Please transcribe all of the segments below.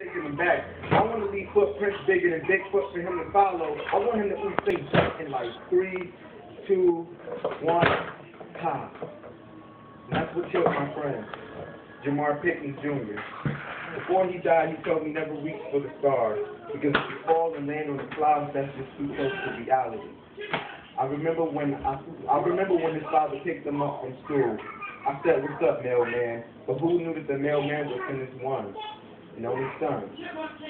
taking him back. I want to leave footprints bigger than Bigfoot for him to follow. I want him to say jump in like 3, 2, 1, pop. And that's what killed my friend, Jamar Pickens Jr. Before he died, he told me never reach for the stars, because if you fall and land on the clouds, that's just too close to reality. I remember when his father picked him up from school. I said, "What's up, mailman?" But who knew that the mailman was in his one and only son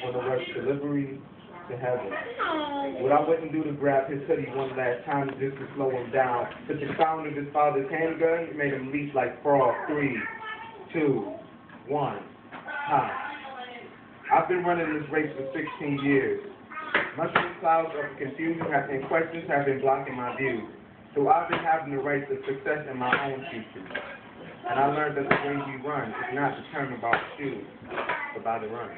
on the rush delivery to heaven? What I wouldn't do to grab his hoodie one last time just to slow him down, but the sound of his father's handgun made him leap like frog. 3, 2, 1, ha. I've been running this race for 16 years. Mushroom clouds of confusion and questions have been blocking my view. So I've been having to race to success in my own future. And I learned that the way you run is not determined by the shoes, but by the run.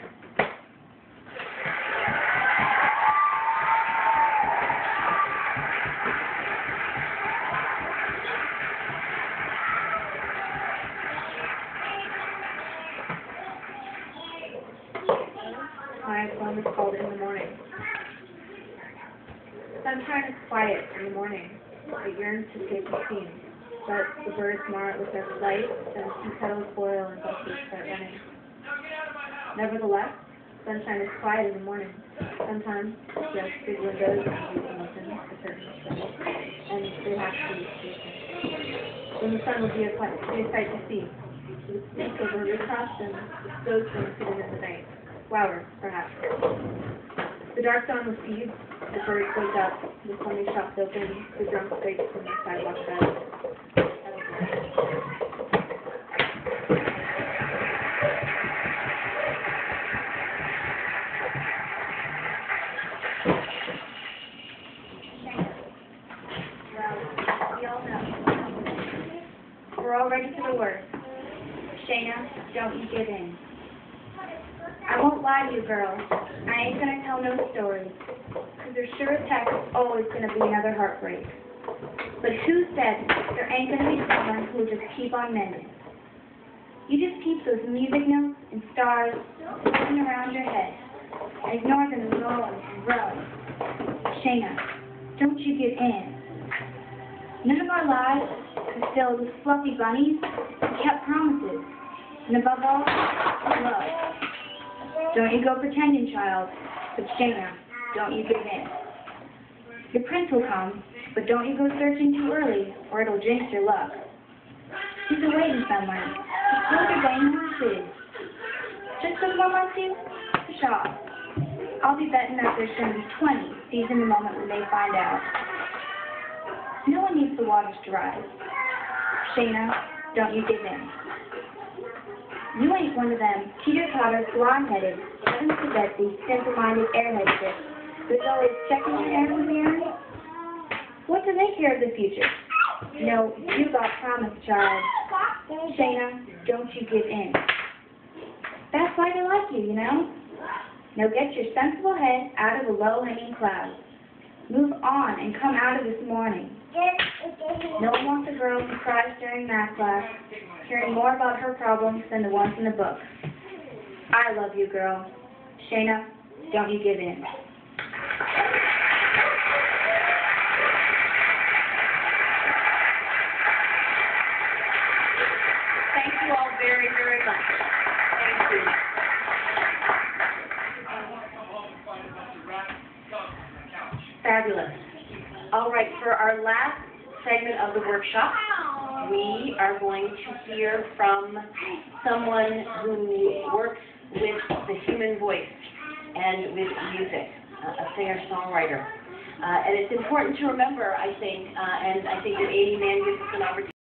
My phone is called in the morning. Sunshine is quiet in the morning. It yearns to escape the scene, but the birds mar it with their flight, and sea petals boil and buses start running. Nevertheless, sunshine is quiet in the morning. Sometimes, yes, big windows and open, the curtains shut, and they have to be patient. Then the sun would be a sight to see. It would speak over rooftops and those things hidden in the night. Flowers, perhaps. The dark dawn with seeds, the birds wake up, the Sunday shops open, the drum scrapes from the sidewalk bed. Well, we all know. We're all ready for the worst. Shayna, don't you give in. I won't lie to you, girl. I ain't gonna tell no stories, because there's sure as heck always gonna be another heartbreak. But who said there ain't gonna be someone who'll just keep on mending? You just keep those music notes and stars floating around your head, and ignore them roll and roll. Shayna, don't you give in. None of our lives are filled with fluffy bunnies and kept promises, and above all, love. Don't you go pretending, child, but Shayna, don't you give in. Your prince will come, but don't you go searching too early, or it'll jinx your luck. He's awaiting somewhere. Just hold your dang horses. Just one more month, you? Pshaw. I'll be betting that there's going to be 20 seizing the moment when they find out. No one needs the waters to rise. Shayna, don't you give in. You ain't one of them teeter-totter, blonde-headed, heaven-to-betsy, simple-minded airhead chicks who's always checking your hair in the mirror. What do they care of the future? No, you got promise, child. Shayna, don't you give in. That's why they like you, you know? Now get your sensible head out of the low-hanging clouds. Move on and come out of this morning. No one wants a girl who cries during math class, hearing more about her problems than the ones in the book. I love you, girl. Shayna, don't you give in. Thank you all very, very much. Thank you. Fabulous. All right, for our last segment of the workshop, we are going to hear from someone who works with the human voice and with music, a singer-songwriter. And it's important to remember, I think, and I think that Amy Mann gives us an opportunity